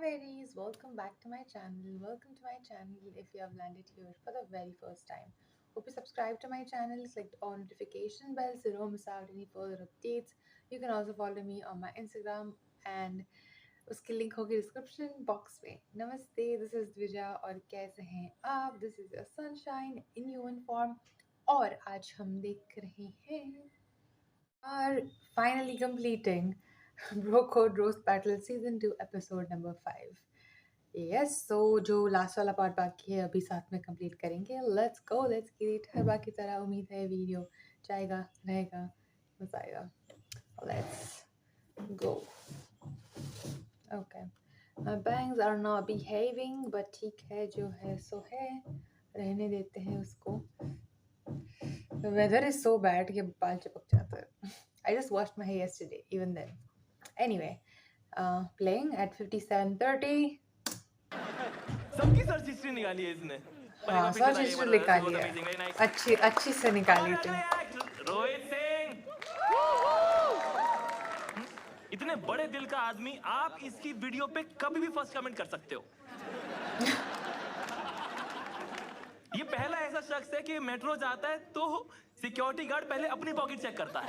Berries, welcome back to my channel. Welcome to my channel if you have landed here for the very first time. Hope you subscribe to my channel, clicked on notification bell so you don't miss out any further updates. You can also follow me on my Instagram and उसकी link होगी description box में. नमस्ते, this is Dwija और कैसे हैं आप? This is your sunshine in human form और आज हम देख रहे हैं are finally completing Bro Code Roast Battle Season 2 episode number 5. Yes, so जो लास्ट वाला पार्ट बाकी है अभी साथ में कंप्लीट करेंगे. Let's go, let's give it. हर बार की तरह उम्मीद है वीडियो जाएगा, रहेगा, मजा आएगा. Let's go. Okay, my bangs are not behaving, but ठीक है, जो है सो है, रहने देते हैं उसको. The weather is so bad कि बाल चिपक जाता है. I just washed my hair yesterday, even then. Anyway, playing at 57:30. सबकी सर्च हिस्ट्री निकाली है इसने. हाँ, सर्च हिस्ट्री निकाली है. अच्छी से निकाली थी. रोहित सिंह, इतने बड़े दिल का आदमी, आप इसकी वीडियो पे कभी भी फर्स्ट कमेंट कर सकते हो. ये पहला ऐसा शख्स है कि मेट्रो जाता है तो सिक्योरिटी गार्ड पहले अपनी पॉकेट चेक करता है.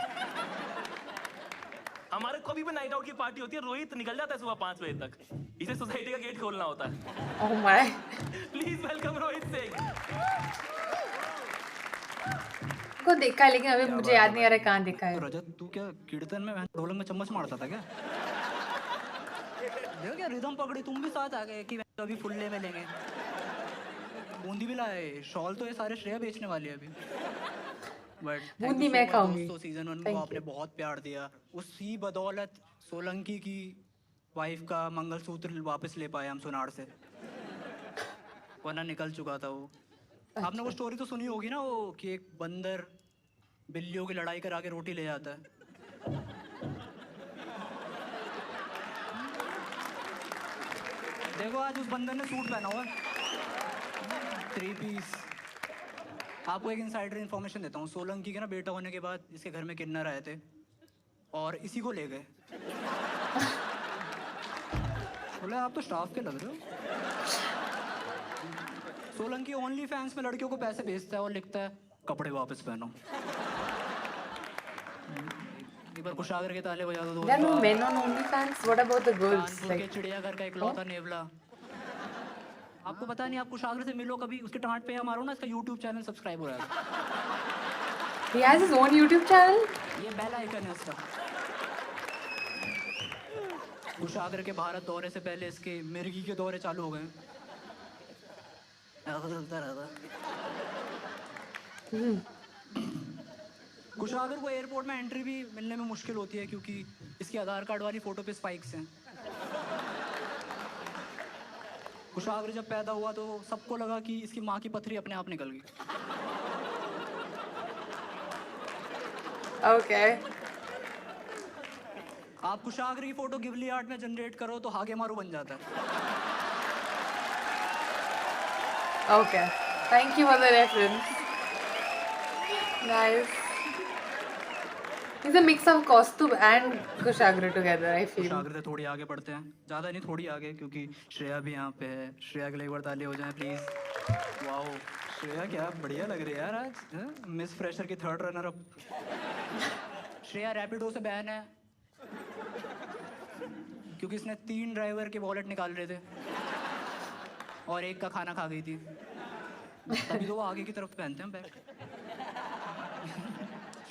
हमारे कभी भी नाइट आउट की पार्टी होती है, रोहित निकल जाता है सुबह 5 बजे तक. इसे सोसाइटी का गेट खोलना होता है. Oh my. Please welcome Rohit Singh. को देखा है लेकिन अभी मुझे याद नहीं आ रहा कहाँ देखा है. रजत, तू क्या कीर्तन में ढोलक में चम्मच मारता था क्या? देखो क्या रिदम पकड़ी, तुम भी साथ आ गए कि अभी फुल्ले में लेंगे. बूंदी भी लाए, शॉल तो ये सारे श्रेया बेचने वाली है अभी. बट बूंदी मैं खाऊंगी. तो सीजन 1 को आपने बहुत प्यार दिया. उसी बदौलत सोलंकी की वाइफ का मंगलसूत्र वापस ले पाए हम सुनार से, वरना निकल चुका था वो. आपने वो स्टोरी तो सुनी होगी ना, वो कि एक बंदर बिल्लियों की लड़ाई करा के रोटी ले जाता है. देखो आज उस बंदर ने सूट पहना हुआ है, 3 पीस. आपको एक इनसाइडर इन्फॉर्मेशन देता हूँ. सोलंकी के ना बेटा होने के बाद इसके घर में किन्नर आए थे और इसी को ले गए. बोले आप तो स्टाफ के लग रहे हो. सोलंकी ओनली फैंस में लड़कियों को पैसे भेजता है और लिखता है कपड़े वापस पहनो. एक बार कुशागर के ताले बजा दो. There are no men on OnlyFans. What about the girls? Kanpur के चिड़ियाघर का इकलौता नेवला. आपको पता नहीं, आप कुशागर से मिलो कभी, उसके टांट पे मारो ना, इसका YouTube चैनल सब्सक्राइब हो रहा है. He has his own YouTube channel. ये बेल आइकन है इसका. कुशागर के भारत दौरे से पहले इसके मिर्गी के दौरे चालू हो गए. कुशागर को एयरपोर्ट में एंट्री भी मिलने में मुश्किल होती है क्योंकि इसकी आधार कार्ड वाली फोटो पे स्पाइक्स हैं. कुशागर जब पैदा हुआ तो सबको लगा कि इसकी माँ की पथरी अपने आप निकल गई. Okay. आप कुशागर की फोटो गिबली आर्ट में जनरेट करो तो हागे मारू बन जाता है. Okay. Thank you for the reference. Nice. It's a mix of costume and Kushagra together, I feel. Kushagra से थोड़ी आगे बढ़ते हैं, ज़्यादा नहीं थोड़ी आगे, क्योंकि श्रेया भी यहाँ पे है. श्रेया के लिए एक बार ताली हो जाए प्लीज. वाओ श्रेया क्या बढ़िया लग रही है यार आज. मिस फ्रेशर की 3rd runner up. Shreya Rapido से बैन है क्योंकि इसने 3 ड्राइवर के वॉलेट निकाल रहे थे और एक का खाना खा गई थी. तभी तो वो आगे की तरफ पहनते हैं बैग.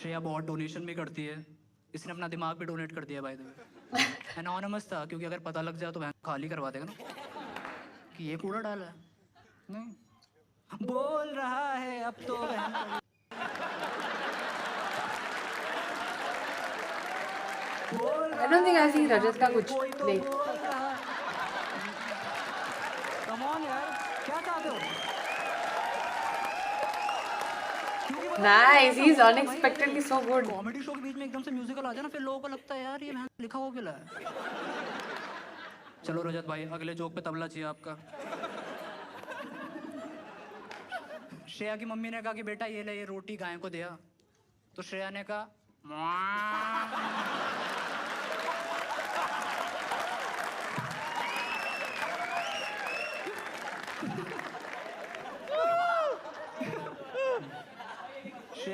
श्रेया बहुत डोनेशन भी करती है. इसने अपना दिमाग भी डोनेट कर दिया बाय द वे. एनोनिमस था क्योंकि अगर पता लग जाए तो वह खाली करवा देगा ना कि ये कूड़ा डाला है. नहीं बोल रहा है अब तो. I don't think I've seen Rajat का कुछ. Like, कम ऑन यार, क्या चाहते हो? nice. He's unexpectedly so good. Comedy show के बीच में एकदम से म्यूजिकल आ जाए ना, फिर लोगों को लगता है यार ये लिखा हुआ क्यों है. चलो रजत भाई, अगले जोक पे तबला चाहिए आपका. श्रेया की मम्मी ने कहा कि बेटा ये ले, ये रोटी गाय को दिया. तो श्रेया ने कहा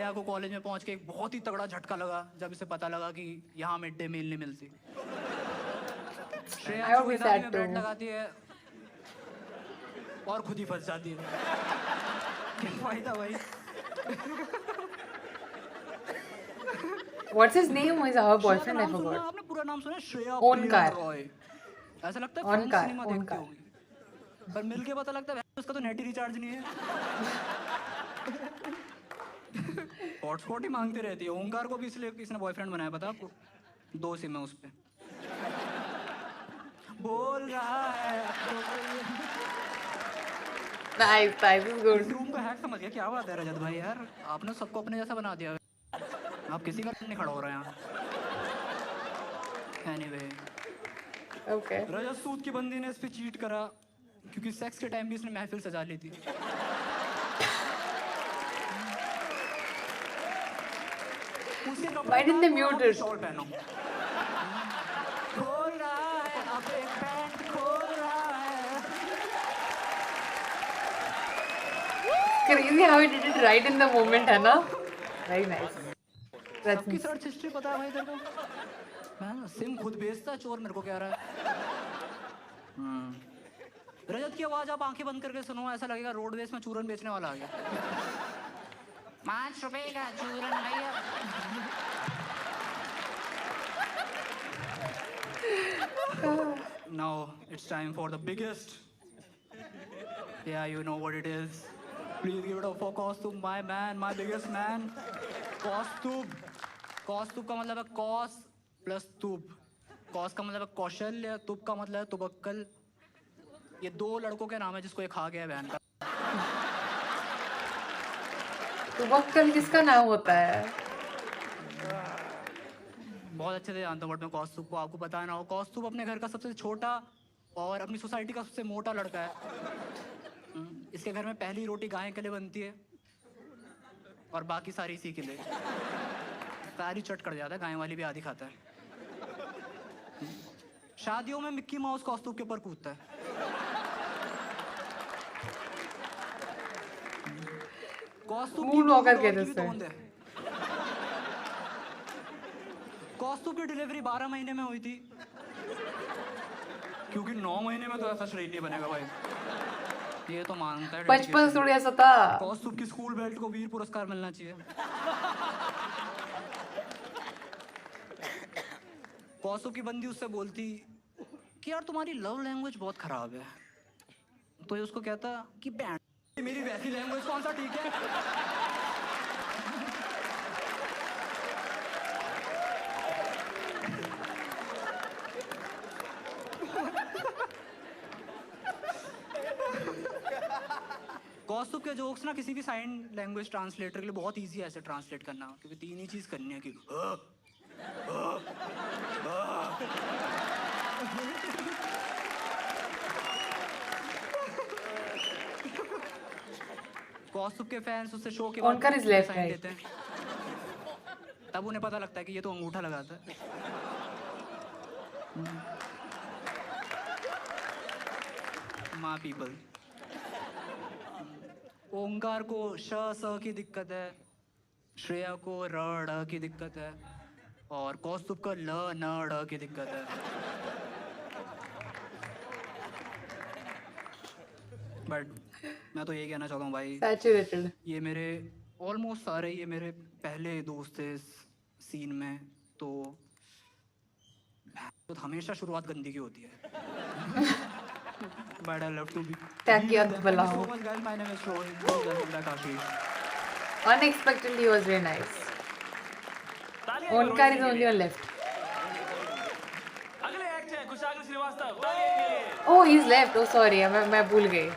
श्रेया को कॉलेज में पहुंच के एक बहुत ही तगड़ा झटका लगा जब इसे पता लगा कि यहाँ मिड डे मील नहीं मिलती। Shreya I would be चौकीदारी sad में बेड too. लगाती है और खुद ही फंस जाती है। क्या फायदा भाई। What's his name? Is our Shreya का boyfriend? I नाम सुनना, forgot. आपने पूरा नाम सुना है? श्रेया ओनकार। प्रिया रॉय। ऐसा लगता है ओनकार, फ्रेंड्स सिनेमा देखती ओनकार। होगी, पर मिलके पता लगता है उसका तो नेट ही रिचार्ज नहीं है। हॉटस्पॉट ही मांगती रहती है। ओंकार को भी इसलिए किसने बॉयफ्रेंड बनाया पता आपको? 2 सिम है उस पे। बोल रहा है Nice, nice, is इस good. रूम का हैक समझ गया। क्या बात है रजत भाई यार, आपने सबको अपने जैसा बना दिया। आप किसी का नहीं खड़ा हो रहे हैं यहाँ। Anyway, Okay. रजत सूद की बंदी ने इस पे चीट करा क्योंकि सेक्स के टाइम भी इसने महफिल सजा ली थी। उसके कपड़े Why didn't they डाल, mute आप it? शॉल पहनो। खोल रहा है अब एक पैंट खोल रहा है। Crazy how he did it right in the moment, है ना? Very nice. सबकी सर्च हिस्ट्री पता है भाई तेरे को? मैं सिम खुद बेचता है चोर, मेरे को कह रहा है। रजत की आवाज आप आंखें बंद करके सुनो, ऐसा लगेगा रोडवेज में चूरन बेचने वाला आ गया। 5 रुपए का चूरन भैया। Now it's time for the biggest. Yeah, you know what it is. Please give it up for Kaustubh, my man, my biggest man. Kaustubh. Kaustubh का मतलब है कॉस प्लस तुब। कॉस का मतलब है कौशल्य, तुब का मतलब है तुबक्कल। ये 2 लड़कों के नाम है जिसको ये खा गया है बहन का। तुबक्कल किसका नाम होता है? बहुत अच्छे से जानता हूँ बट मैं कौस्तुभ को, आपको पता है ना हो। कौस्तुभ अपने घर का सबसे छोटा और अपनी सोसाइटी का सबसे मोटा लड़का है। इसके घर में पहली रोटी गाय के लिए बनती है और बाकी सारी इसी के लिए। सारी चट कर जाता है, गाय वाली भी आधी खाता है। शादियों में मिक्की माउस कौस्तुभ के ऊपर कूदता है। कौस्तुभ की Moonwalker दूध कहते और हैं की उसे। तोंद है। कौस्तुभ की डिलीवरी 12 महीने में हुई थी क्योंकि 9 महीने में तो ऐसा शरीर नहीं बनेगा भाई। ये तो मानता है। बचपन से थोड़ी ऐसा था। कौस्तुभ की स्कूल बेल्ट को वीर पुरस्कार मिलना चाहिए। कौस्तुभ की बंदी उससे बोलती कि यार तुम्हारी लव लैंग्वेज बहुत खराब है, तो ये उसको कहता कि बैंड मेरी वैसी लैंग्वेज कौन सा ठीक है। कौस्तुभ के जोक्स ना किसी भी साइन लैंग्वेज ट्रांसलेटर के लिए बहुत इजी है ऐसे ट्रांसलेट करना, क्योंकि 3 ही चीज करनी है कि कौस्तुभ के फैंस उससे शो के Onkar is left, sign right? लेते हैं, तब उन्हें पता लगता है कि ये तो अंगूठा लगाता है। माँ पीपल। ओंकार को श स की दिक्कत है, श्रेया को र ड़ की दिक्कत है और कौस्तुभ को ल न ड़ की दिक्कत है। बट मैं तो ये कहना चाहता हूँ भाई, Saturated. ये मेरे ऑलमोस्ट सारे ये मेरे पहले दोस्त थे इस सीन में, तो हमेशा शुरुआत गंदी की होती है। But I love to be. Takyat Thank you Balao. so much, guys. My name is Rohit. Welcome back, Ashish. Unexpectedly, he was very nice. तालियां एक बार Onkar is रोहित के only लिए। on left. अगले एक्ट हैं कुशाग्र श्रीवास्तव, तालियां के लिए। Oh, he's left. Oh, sorry. मैं भूल गई.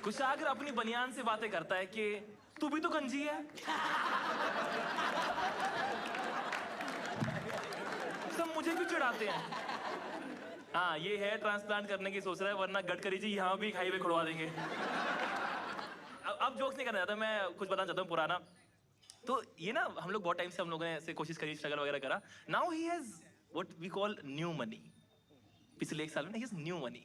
कुशाग्र अपनी बनियान से बातें करता है कि तू भी तो गंजी है। सब मुझे क्यों चिढ़ाते हैं? हाँ, ये है ट्रांसप्लांट करने की सोच रहा है, वरना गडकरी जी यहाँ भी हाईवे खुड़वा देंगे। अब जोक्स नहीं करना चाहता, मैं कुछ बताना चाहता हूँ पुराना। तो ये ना हम लोग बहुत टाइम से हम लोगों ने ऐसे कोशिश करी, स्ट्रगल वगैरह करा। Now he has what we call new money. पिछले 1 साल में ही हैज न्यू मनी।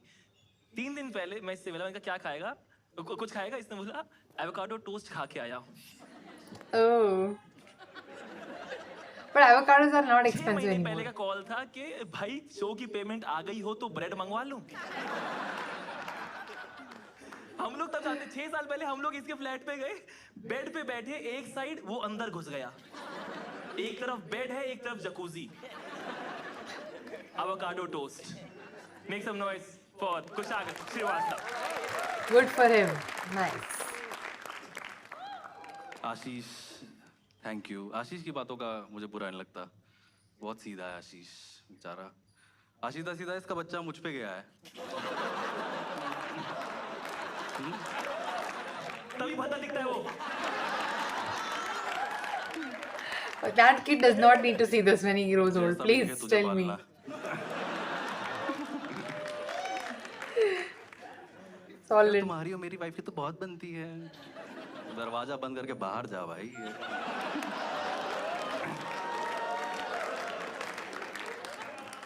3 दिन पहले मैं इससे मिला, मैंने कहा क्या खाएगा, कुछ खाएगा? इसने बोला एवोकाडो टोस्ट खा के आया हूँ। Oh. But avocados are not 6 expensive महीने पहले anymore. का कॉल था कि भाई शो की पेमेंट आ गई हो तो ब्रेड मंगवा लूं। हम लोग तब जानते 6 साल पहले हम लोग इसके फ्लैट पे गए, बेड पे बैठे, एक साइड वो अंदर घुस गया, एक तरफ बेड है एक तरफ jacuzzi. avocado toast. Make some noise for Kushagra Srivastava. Good for him. Nice. Ashish, thank you. Ashish की बातों का मुझे बुरा नहीं लगता, बहुत सीधा है आशीष बेचारा। आशीष सीधा इसका बच्चा मुझ पे गया है। तभी भद्दा दिखता है वो। But that kid does not need to see this when he grows old. जैसा मिले Please तुझे tell me. पालना। Solid. तुम्हारी और मेरी वाइफ की तो बहुत बनती है। दरवाजा बंद करके बाहर जा भाई।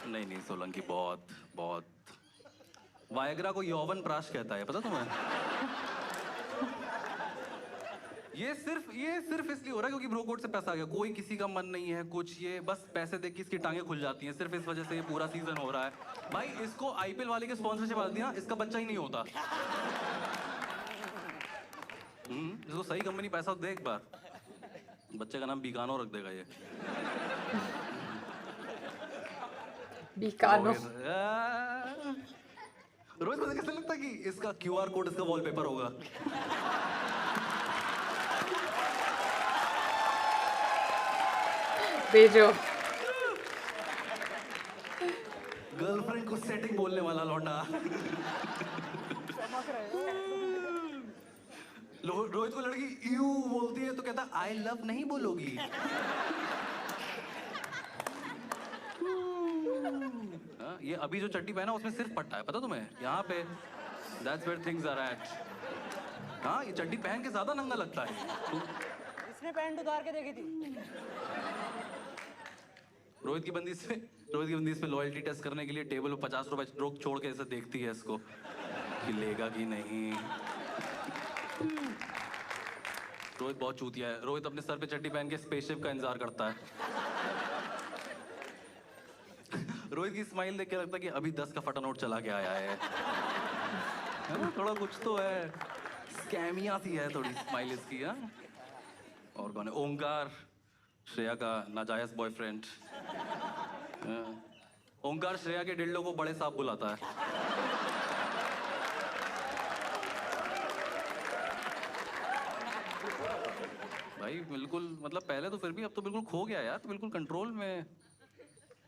नहीं नहीं सोलंकी बहुत बहुत। वायग्रा को यौवन प्राश कहता है, पता तुम्हें? ये सिर्फ इसलिए हो रहा है क्योंकि ब्रो कोड से पैसा आ गया। कोई किसी का मन नहीं है कुछ, ये बस पैसे देख के इसकी टांगे खुल जाती हैं। सिर्फ इस वजह से ये पूरा सीजन हो रहा है। भाई इसको आईपीएल वाले के स्पॉन्सरशिप आती है, इसका बच्चा ही नहीं होता। इसको सही कंपनी पैसा दे एक बार, बच्चे का नाम बीकानो रख देगा ये। Bicano. रोहित को कैसे लगता है कि इसका क्यूआर कोड इसका वॉलपेपर होगा? भेजो. गर्लफ्रेंड को सेटिंग बोलने वाला लौंडा। रोहित को लड़की यू बोलती है तो कहता आई लव नहीं बोलोगी। ये अभी जो चड्डी पहना उसमें सिर्फ पट्टा है, पता तुम्हें? यहाँ पे That's where things are at. हाँ ये चड्डी पहन के ज्यादा नंगा लगता है। इसने पैंट उतार के देखी थी। रोहित की बंदिश में लॉयल्टी टेस्ट करने के लिए टेबल पर 50 रुपए रोक छोड़ के ऐसे देखती है इसको कि लेगा कि नहीं। रोहित बहुत चूतिया है। रोहित अपने सर पे चड्डी पहन के स्पेसशिप का इंतजार करता है। रोहित की स्माइल देख के लगता है कि अभी 10 का फटा नोट चला के आया है ना? थोड़ा कुछ तो है, स्कैमिया सी है थोड़ी स्माइल इसकी। हाँ और कौन है? ओंकार, श्रेया का नाजायज बॉयफ्रेंड। ओंकार श्रेया के डिल्डो को बड़े साहब बुलाता है। भाई बिल्कुल, मतलब पहले तो फिर भी, अब तो बिल्कुल खो गया यार, तो बिल्कुल कंट्रोल में।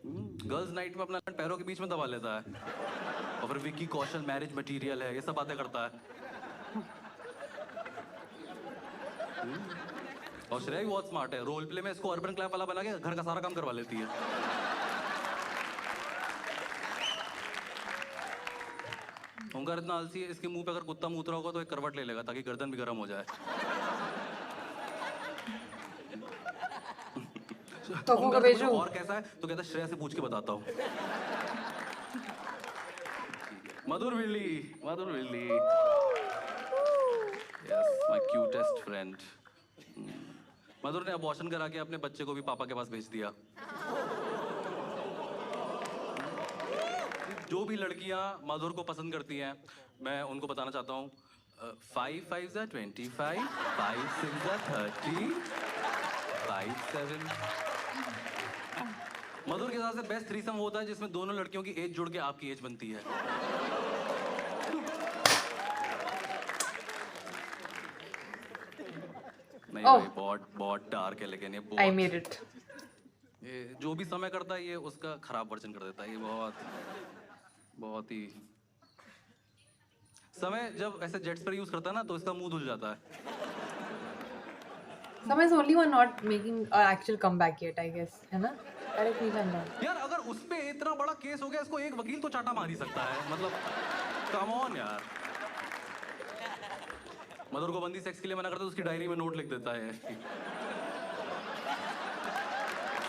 गर्ल्स नाइट में अपना पैरों के बीच में दबा लेता है और फिर विक्की कौशल मैरिज मटेरियल है, ये सब बातें करता है। और श्रेया भी बहुत स्मार्ट है, रोल प्ले में इसको अर्बन क्लैप वाला बना के घर का सारा काम करवा लेती है। ओंकार इतना आलसी है, इसके मुंह पे अगर कुत्ता मूत रहा होगा तो एक करवट ले लेगा ताकि गर्दन भी गर्म हो जाए। टोफू का भेजो. और कैसा है तो कहता श्रेया से पूछ के बताता हूँ। मधुर विल्ली, yes my cutest friend. Madhur ने अबॉर्शन करा के अपने बच्चे को भी पापा के पास भेज दिया। जो भी लड़कियां मधुर को पसंद करती हैं, मैं उनको बताना चाहता हूँ 5 5 25, 5 6 30, 5 7। मधुर के हिसाब से बेस्ट थ्रीसम होता है जिसमें दोनों लड़कियों की एज जुड़ के आपकी एज बनती है। नहीं Oh. भाई बहुत डार्क है, लेकिन ये I made it. ये जो भी समय करता है ये उसका खराब वर्जन कर देता है। ये बहुत ही समय जब ऐसे जेट्स पर यूज करता है ना तो इसका मुंह धुल जाता है। Some is only one not making an actual comeback yet, I guess. है ना? Correct me if I'm wrong. यार अगर उस पे इतना बड़ा केस हो गया, इसको एक वकील तो चाटा मार ही सकता है। मतलब कम ऑन यार। मधुर को बंदी सेक्स के लिए मना करता है तो उसकी डायरी में नोट लिख देता है,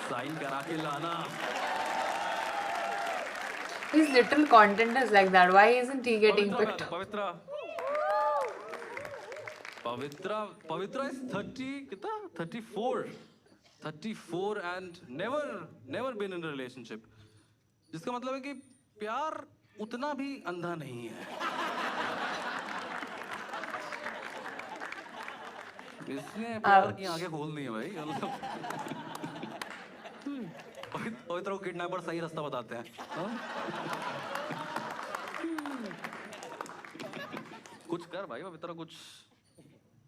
साइन करा के लाना। His little content is like that. Why isn't he getting picked up? Pavitra Pavitra is 30 कितना 34 and never been in relationship, जिसका मतलब है कि प्यार उतना भी अंधा नहीं है। इसने प्यार की आंखें खोल दी है भाई। मतलब पवित्र को किडनैपर सही रास्ता बताते हैं। हाँ? कुछ कर भाई पवित्र, कुछ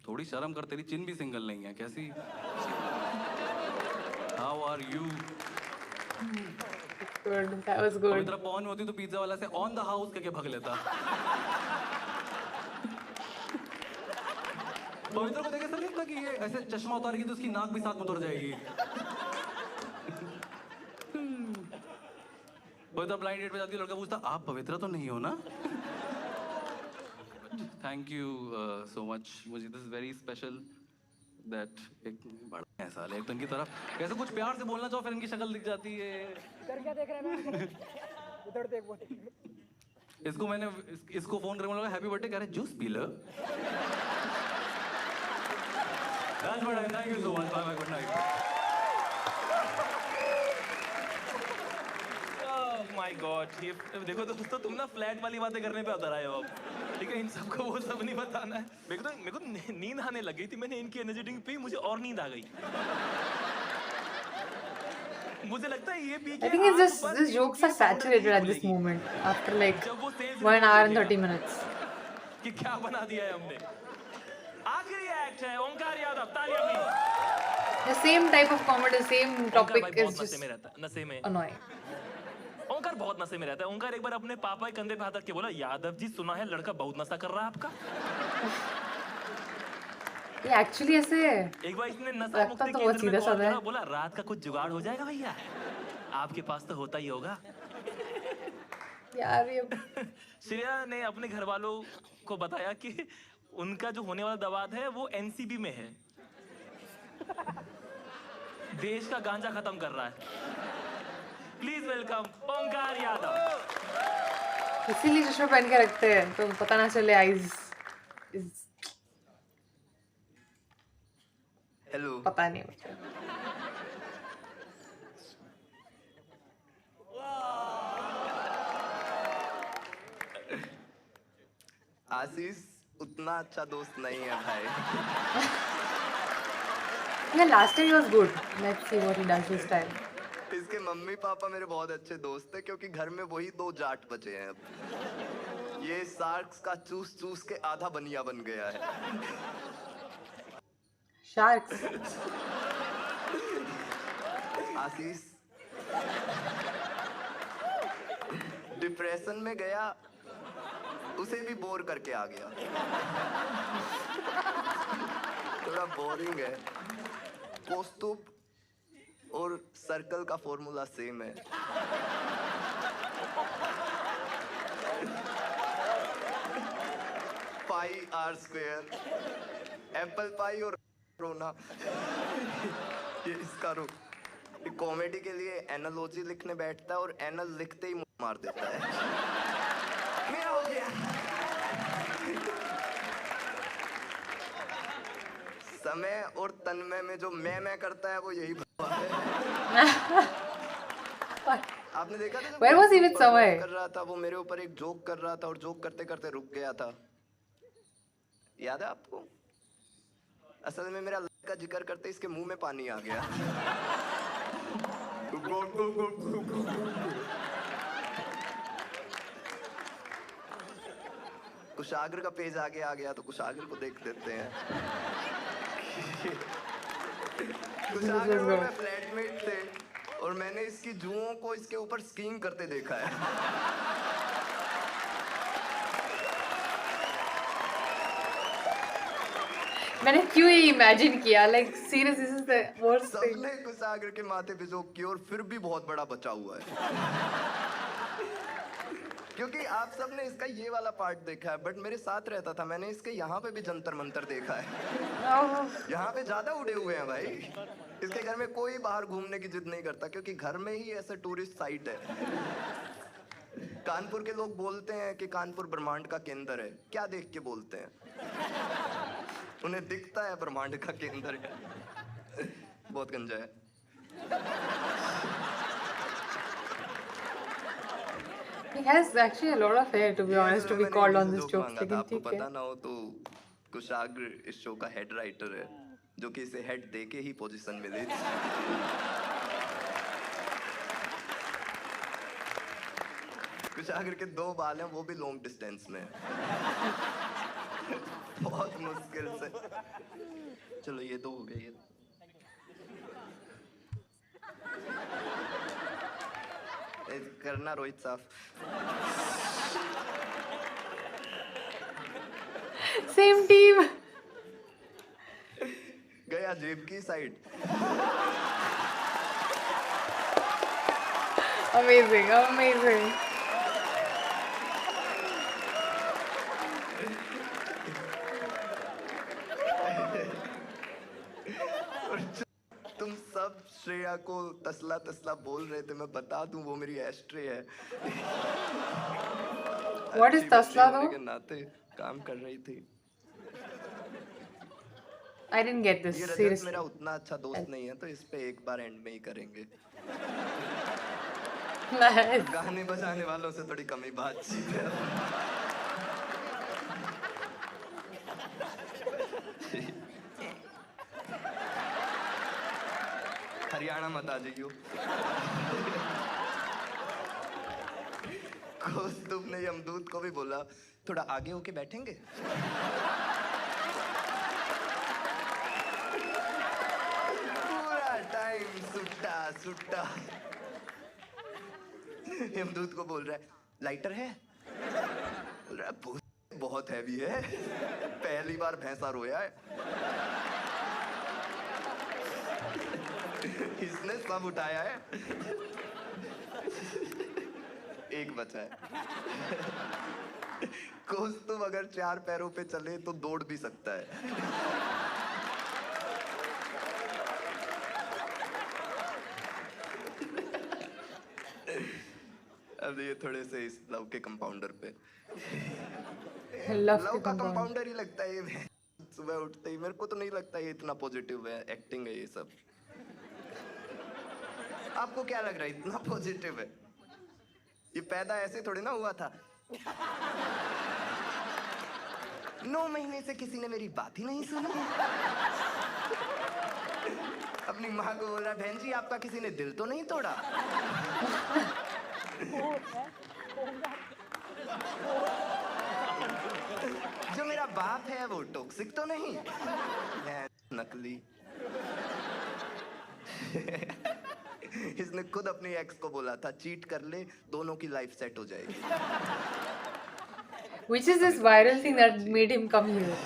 थोड़ी शर्म कर, तेरी चिन भी सिंगल नहीं है कैसी। How are you? Good. That was good. Pavitra पॉन में होती तो पिज्जा वाला से ऑन द हाउस करके भग लेता। पवित्र को देखे ऐसा नहीं लगता कि ये ऐसे चश्मा उतारेगी तो उसकी नाक भी साथ में उतर जाएगी। पवित्र ब्लाइंड डेट पे जाती है, लड़का पूछता आप पवित्र तो नहीं हो ना? थैंक यू सो मच, मुझे दिस वेरी स्पेशल दैट एक बड़ा है साल एक की तरफ कैसे कुछ प्यार से बोलना चाहो फिर इनकी शक्ल दिख जाती है। इधर क्या देख रहे हैं ना? उधर देख वो। इसको मैंने इसको फोन करके बोला हैप्पी बर्थडे, कह रहे juice P low. That's what I thank you so much. Bye bye, good night. Oh my God, ये देखो दोस्तों, तुम ना फ्लैट वाली बातें करने पे उतर आए हो अब। ठीक है, इन सबको वो सब नहीं बताना है। मेरे को नींद आने लग गई थी, मैंने इनकी एनर्जी ड्रिंक पी, मुझे और नींद आ गई। मुझे लगता है ये पी के I think it's just these jokes are saturated at this moment after like 1 hour and 30 minutes. कि क्या बना दिया है हमने। आखिरी एक्ट है ओंकार यादव, तालियां please. The same type of comedy, same topic ओंकार भाई is बहुत नशे just में रहता है, नशे में। annoying. ओंकार बहुत नशे में रहता है। ओंकार एक बार अपने पापा के कंधे पे हाथ रख के बोला, यादव जी सुना है लड़का बहुत नशा कर रहा है आपका। ये एक्चुअली ऐसे एक बार इसने नशा लगता मुक्ति तो केंद्र बहुत में सीधा कॉल साधा है। करा, बोला रात का कुछ जुगाड़ हो जाएगा भैया, आपके पास तो होता ही होगा। यार ये श्रेया ने अपने घर वालों को बताया कि उनका जो होने वाला दवाद है वो एनसीबी में है, देश का गांजा खत्म कर रहा है। प्लीज वेलकम ओंकार यादव। इसीलिए चश्मा पहन के रखते हैं तो पता ना चले आईज हेलो, पता नहीं मुझे। आशीष उतना अच्छा दोस्त नहीं है भाई। Yeah, last time he was good. Let's see what he does this time. इसके मम्मी पापा मेरे बहुत अच्छे दोस्त हैं क्योंकि घर में वही 2 जाट बचे हैं अब। ये शार्क्स का चूस चूस के आधा बनिया बन गया है। Sharks. आशीष डिप्रेशन में गया, उसे भी बोर करके आ गया। थोड़ा बोरिंग है। कौस्तुभ और सर्कल का फॉर्मूला सेम है। पाई आर स्क्वायर, एप्पल पाई और रोना। ये इसका रुख कॉमेडी के लिए एनालॉजी लिखने बैठता है और एनल लिखते ही मुंह मार देता है। मेरा हो गया। समय और तन्मय में जो मैं करता है वो यही भगवान है। आपने देखा था जब Where was he with ऊपर समय? कर रहा था, वो मेरे ऊपर एक जोक कर रहा था और जोक करते करते रुक गया था। याद है आपको? असल में मेरा का जिक्र करते इसके मुंह में पानी आ गया। कुशाग्र का पेज आगे आ गया तो कुशाग्र को देख लेते हैं। कुशाग्र और मैं फ्लैटमेट थे और मैंने इसकी जुओं को इसके ऊपर स्कीइंग करते देखा है। मैंने क्यों ये इमेजिन किया like serious this is the worst thing. सबने कुशाग्र के माथे पे जोक किया और फिर भी बहुत बड़ा बचा हुआ है। क्योंकि आप सबने इसका ये वाला पार्ट देखा है, बट मेरे साथ रहता था, मैंने इसके यहाँ पे भी जंतर मंतर देखा है। यहाँ पे ज्यादा उड़े हुए हैं भाई। इसके घर में कोई बाहर घूमने की जिद नहीं करता क्योंकि घर में ही ऐसा टूरिस्ट साइट है। कानपुर के लोग बोलते हैं कि कानपुर ब्रह्मांड का केंद्र है। क्या देख के बोलते हैं? उन्हें दिखता है ब्रह्मांड का केंद्र है। बहुत गंजा है। He has actually a lot of hair, to be honest, to be मैंने called इनसे on this जोक jokes. मांगा था, लेकिन आपको ठीक है. पता ना हो तो कुशाग्र इस शो का हेड राइटर है, जो कि इसे हेड दे के ही पोजीशन मिली। कुशाग्र के 2 बाल हैं, वो भी लॉन्ग डिस्टेंस में। बहुत मुश्किल से। चलो ये तो हो गई। करना रोहित साफ। Same team. गया जेब की साइड। Amazing, amazing. तुम सब श्रेया को तसला तसला बोल रहे थे, मैं बता दूं वो मेरी एस्ट्रे है। What is अच्छी तसला बच्ची होने though? के नाते काम कर रही थी। I didn't get this, ये रजत seriously. मेरा उतना अच्छा दोस्त नहीं है, तो इस पे एक बार एंड में ही करेंगे। Nice. गाने बजाने वालों से थोड़ी कमी बातचीत है। हरियाणा मत आ जाइयो। कौस्तुभ ने यमदूत को भी बोला, थोड़ा आगे होके बैठेंगे। पूरा टाइम सुट्टा सुट्टा। यमदूत को बोल रहा है, लाइटर है? बोल रहा है, बहुत हैवी है, पहली बार भैंसा रोया है। इसने सब उठाया है, एक बचा है। कौस्तुभ अगर 4 पैरों पे चले तो दौड़ भी सकता है। अब ये थोड़े से इस लव के कंपाउंडर पे। Love लव के का compound. कंपाउंडर ही लगता है ये। सुबह उठते ही मेरे को तो नहीं लगता ये इतना पॉजिटिव है, एक्टिंग है ये सब। आपको क्या लग रहा है इतना पॉजिटिव है? ये पैदा ऐसे थोड़ी ना हुआ था। 9 महीने से किसी ने मेरी बात ही नहीं सुनी। अपनी माँ को बोला, बहन जी आपका किसी ने दिल तो नहीं तोड़ा? जो मेरा बाप है वो टॉक्सिक तो नहीं? मैं नकली। इसने खुद अपनी एक्स को बोला था, चीट कर ले, दोनों की लाइफ सेट हो जाएगी। Which is this viral thing that made him come here?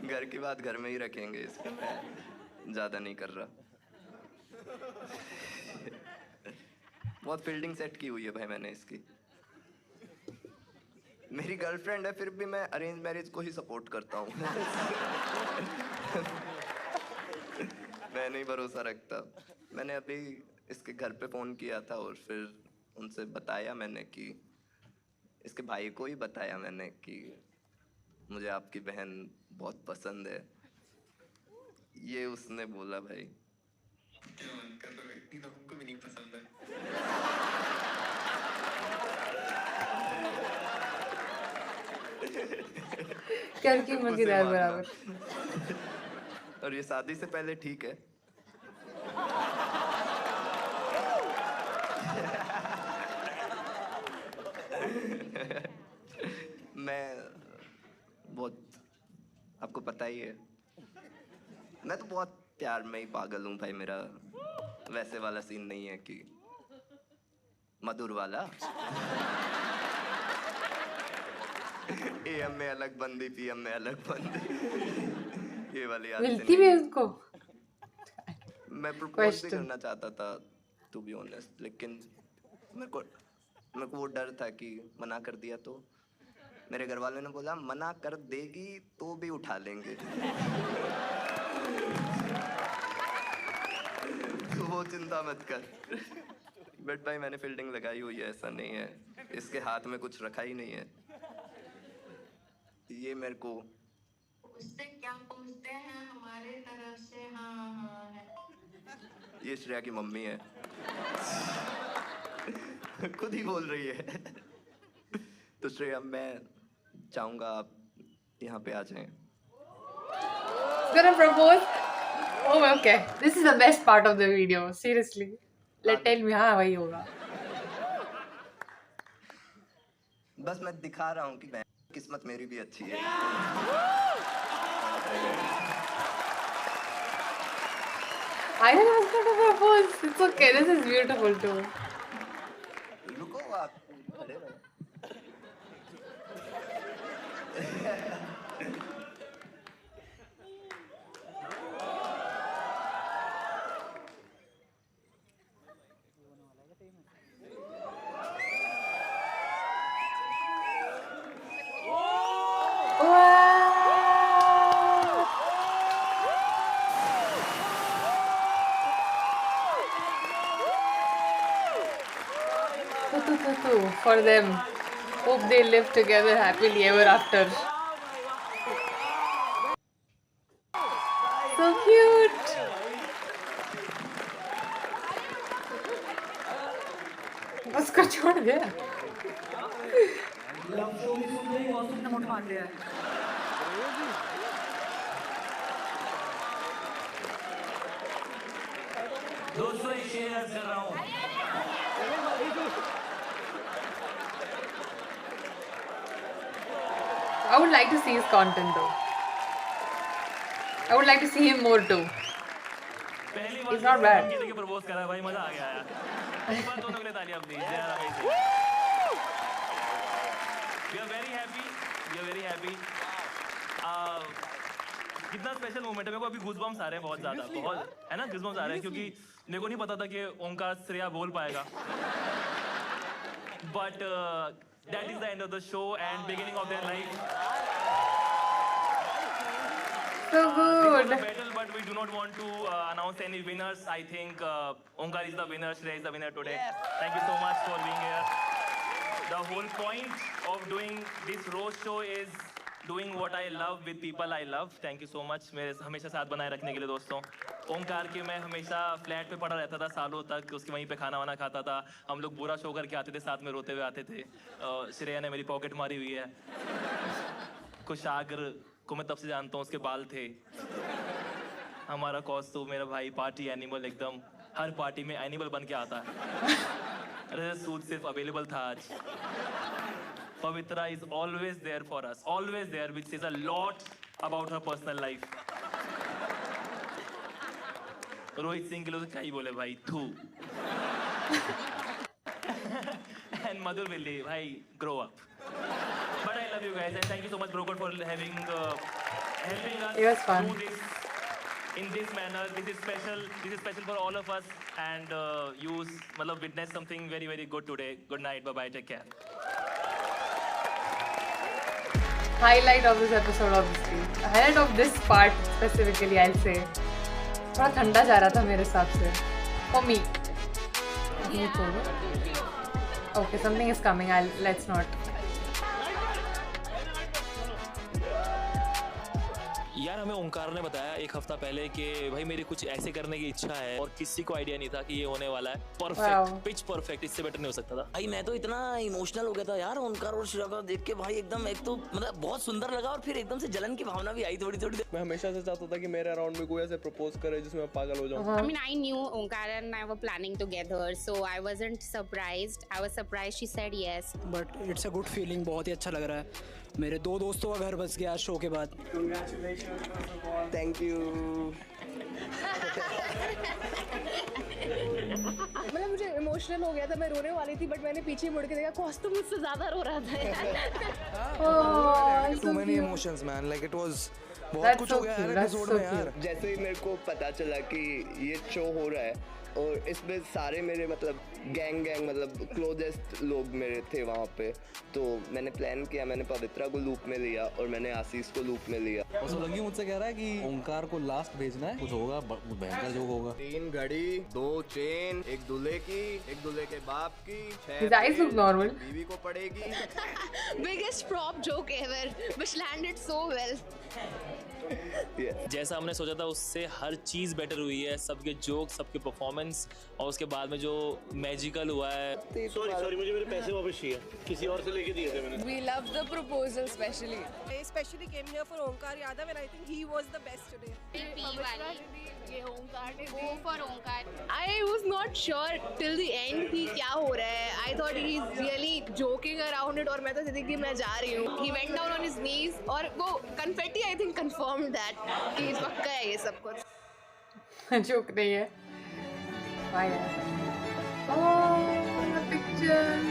घर की बात घर में ही रखेंगे, इसमें मैं ज्यादा नहीं कर रहा। बहुत फील्डिंग सेट की हुई है भाई मैंने इसकी। मेरी गर्लफ्रेंड है, फिर भी मैं अरेंज मैरिज को ही सपोर्ट करता हूँ। मैं नहीं भरोसा रखता। मैंने अभी इसके घर पे फोन किया था और फिर उनसे बताया मैंने कि इसके भाई को ही बताया मैंने कि मुझे आपकी बहन बहुत पसंद है। ये उसने बोला भाई हमको भी नहीं पसंद है। कर की उसे मजेदार मारना। बराबर। और ये शादी से पहले ठीक है। मैं बहुत, आपको पता ही है, मैं तो बहुत प्यार में ही पागल हूँ भाई। मेरा वैसे वाला सीन नहीं है कि मधुर वाला। एएम में अलग बंदी, पीएम में अलग बंदी। ये वाली आदत मिलती भी नहीं। उसको। मैं प्रपोज भी Question. करना चाहता था टू बी ऑनेस्ट, लेकिन मेरे को वो डर था कि मना कर दिया तो मेरे घर वालों ने बोला मना कर देगी तो भी उठा लेंगे। तो वो चिंता मत कर। बट भाई मैंने फील्डिंग लगाई हुई है, ऐसा नहीं है, इसके हाथ में कुछ रखा ही नहीं है। ये मेरे को उससे क्या पूछते हैं हमारे तरफ से हाँ हाँ है। ये श्रेया की मम्मी है। खुद ही बोल रही है। तो श्रेया मैं चाहूंगा आप यहाँ पे आ जाएं। Gonna propose. Oh, okay. This is the best part of the video. Seriously. Tell me, हाँ वही होगा. बस मैं दिखा रहा हूँ कि मैं किस्मत मेरी भी अच्छी है। I didn't ask her to propose. It's okay. This is beautiful too. रुको आप खड़े रहो। Wow. For them. Hope they live together happily ever after. So cute. उसको छोड़ दे. दोस्तों ये शेयर कर रहा हूँ। I would like to see his content though. I would like to see him more too. पहली He's not bad. देखिए propose करा भाई मजा आ गया यार। एक बार दोनों के लिए तालियां please. We are very happy. We are very happy. कितना स्पेशल मोमेंट है। मेरे को अभी गूज़बम्स आ रहे हैं बहुत ज़्यादा, बहुत है ना गूज़बम्स आ रहे हैं क्योंकि मेरे को नहीं पता था कि ओंकार श्रेया बोल पाएगा। But that is the end of the show and beginning of their life. So It was good. a battle, but we do not want to announce any winners. I think Onkar is the winner, Shreya is the winner today. Thank you so much for being here. The whole point of doing this roast show is doing what I love with people I love. Thank you so much. मेरे हमेशा साथ बनाए रखने के लिए दोस्तों। ओंकार के मैं हमेशा फ्लैट पे पड़ा रहता था सालों तक, उसके वहीं पे खाना वाना खाता था। हम लोग बुरा शो करके आते थे, साथ में रोते हुए आते थे। श्रेया ने मेरी पॉकेट मारी हुई है। कुशाग्र को मैं तब से जानता हूँ, उसके बाल थे। हमारा कॉस्ट्यूम, मेरा भाई पार्टी एनिमल, एकदम हर पार्टी में एनिमल बन के आता है। अरे सूट सिर्फ अवेलेबल था आज। Pavitra is always there for us, always there, which says a lot about her personal life. Rohit Singh के लिए तो क्या ही बोले भाई, थू। And Madhur Villi, भाई, grow up. But I love you guys and thank you so much, Broker, for helping us It was fun. do this in this manner. This is special. This is special for all of us, and you मतलब witness something very very good today. Good night. Bye bye. Take care. Highlight of this episode, obviously. Highlight of this part specifically, I'll say. थोड़ा ठंडा जा रहा था मेरे हिसाब से. For me. Okay, something is coming. Let's not. यार हमें ओंकार ने बताया एक हफ्ता पहले कि भाई मेरी कुछ ऐसे करने की इच्छा है और किसी को आइडिया नहीं था कि ये होने वाला है। परफेक्ट, पिच परफेक्ट, इससे बेटर नहीं हो सकता था। भाई मैं तो इतना इमोशनल हो गया था यार ओंकार और श्रेया को देख के भाई, एकदम एक तो मतलब बहुत सुंदर लगा और फिर एकदम से जलन की भावना भी आई थोड़ी थोड़ी। मैं हमेशा से चाहता था कि मेरे अराउंड में कोई ऐसे प्रपोज करे जिसमें मैं पागल हो जाऊं। I mean, I knew Onkar and I were planning together, so I wasn't surprised. I was surprised she said yes. But it's a good feeling, बहुत ही अच्छा लग रहा है। मेरे 2 दोस्तों का घर बस गया शो के बाद। Thank you. मतलब मुझे इमोशनल हो गया था, मैं रोने वाली थी, बट मैंने पीछे मुड़ के देखा, कॉस्ट्यूम मुझसे ज्यादा रो रहा था यार। Too many emotions, man. Like it was बहुत कुछ हो गया यार एपिसोड में यार। जैसे ही मेरे को पता चला कि ये शो हो रहा है और इसमें सारे मेरे मतलब गैंग मतलब क्लोजेस्ट लोग मेरे थे वहाँ पे, तो मैंने प्लान किया, मैंने पवित्रा को लूप में लिया और मैंने आशीष को लूप में लिया। और सोलंकी मुझसे कह रहा है कि ओंकार को लास्ट भेजना है, कुछ होगा भयंकर जोक होगा। 3 घड़ी, 2 चेन, एक दूल्हे की, एक दूल्हे के बाप की, 6 His eyes look normal. बीवी को पड़ेगी। Biggest prop joke ever, which landed so well. जैसा हमने सोचा था उससे हर चीज बेटर हुई है, सबके जोक, सबके परफॉर्मेंस, और उसके बाद में जो मैजिकल हुआ है। सॉरी मुझे मेरे पैसे वापस चाहिए, किसी और से लेके दिए थे मैंने। We love the proposal especially. I especially came here for Onkar Yadav and I think he was the best today. Go for Onkar. I was not sure till the end कि क्या हो रहा है. I thought he's really joking around it और मैं तो सोची कि मैं जा रही हूँ. He went down on his knees और वो confetti I think confirmed that कि पक्का है ये सब कुछ. जोक नहीं है. Oh, the pictures.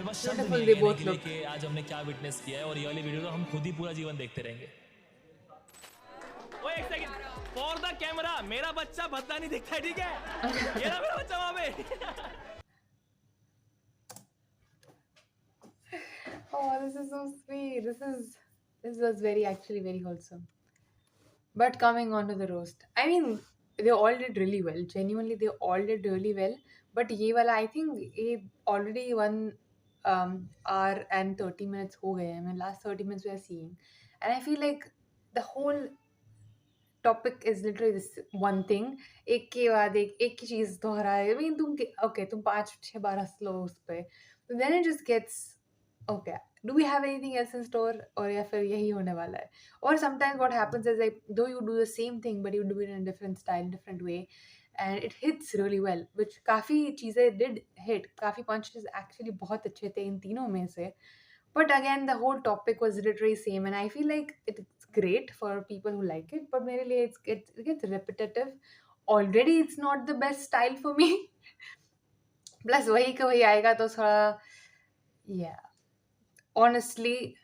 Beautiful they both look. कि आज हमने क्या विटनेस किया है, और ये वाली वीडियो तो हम खुद ही पूरा जीवन देखते रहेंगे। ओए एक सेकंड, फॉर द कैमरा, मेरा बच्चा भद्दा नहीं दिखता है, ठीक है? ये रहा मेरा बच्चा वहां पे। Oh, this is so sweet. This was actually very wholesome. But coming on to the roast, I mean, they all did really well. Genuinely, they all did really well. But ये वाला, I think, ये already 1 hour and 30 minutes हो गए हैं. I mean, last 30 minutes we are seeing, and I feel like the whole topic is literally this one thing. एक के बाद एक ही चीज दोहराए. I mean, तुम 5-6 बार हंस लो उस पे. Then it just gets okay. Do we have anything else in store? और या फिर यही होने वाला है? Or sometimes what happens is like, though you do the same thing but you do it in a different style, different way, and it hits really well. Which काफी चीजें did hit. काफी punches actually बहुत अच्छे थे इन तीनों में से. But again, the whole topic was literally same, and I feel like it's great for people who like it. But मेरे लिए it gets repetitive. Already, it's not the best style for me. Plus वही का वही आएगा तो थोड़ा, yeah. Honestly,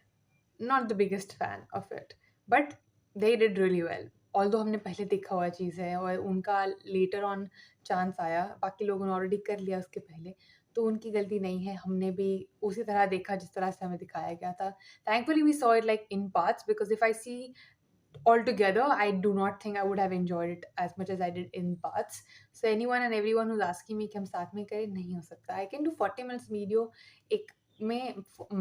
not the biggest fan of it, but they did really well. Although हमने पहले देखा हुआ चीज़ है और उनका later on chance आया, बाकी लोगों ने already कर लिया उसके पहले, तो उनकी गलती नहीं है. हमने भी उसी तरह देखा जिस तरह से हमें दिखाया गया था. Thankfully, we saw it like in parts, because if I see all together, I do not think I would have enjoyed it as much as I did in parts. So anyone and everyone who's asking me कि हम साथ में करें, नहीं हो सकता. I can do 40 minutes video एक में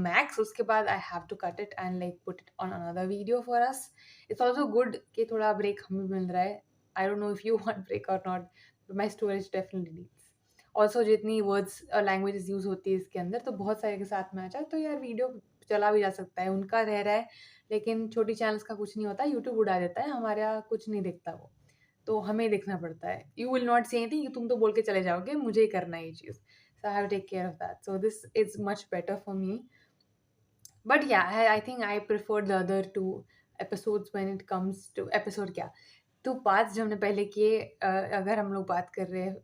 max, उसके बाद I have to cut it and like put it on another video for us. It's also good कि थोड़ा break हमें मिल रहा है. I don't know if you want break or not, but my storage definitely needs. Also जितनी words languages use होती है इसके अंदर, तो बहुत सारे के साथ में आ जाए तो यार वीडियो चला भी जा सकता है. उनका रह रहा है, लेकिन छोटी चैनल्स का कुछ नहीं होता. यूट्यूब उड़ा देता है, हमारे यहाँ कुछ नहीं दिखता वो, तो हमें देखना पड़ता है. You will not say anything कि तुम तो बोल के चले जाओगे, मुझे ही करना है ये चीज़. So I have to take care of that. So this is much better for me. But yeah, I think I prefer the other 2 episodes when it comes to episode क्या 2 parts जो हमने पहले किए. अगर हम लोग बात कर रहे हैं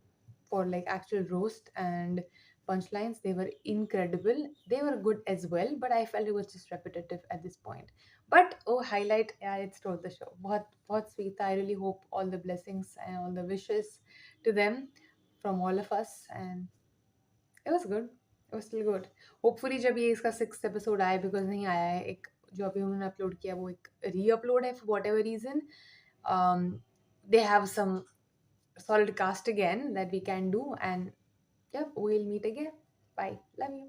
for like actual roast and punchlines, they were incredible. They were good as well, but I felt it was just repetitive at this point. But highlight, yeah, it stole the show. बहुत बहुत sweet. I really hope all the blessings and all the wishes to them from all of us, and it was good. It was still good. Hopefully जब ये इसका 6th episode आए, because नहीं आया है, एक जो अभी उन्होंने अपलोड किया वो एक re-upload है for whatever reason. They have some solid cast again that we can do, and yep, we'll meet again. Bye. Love you.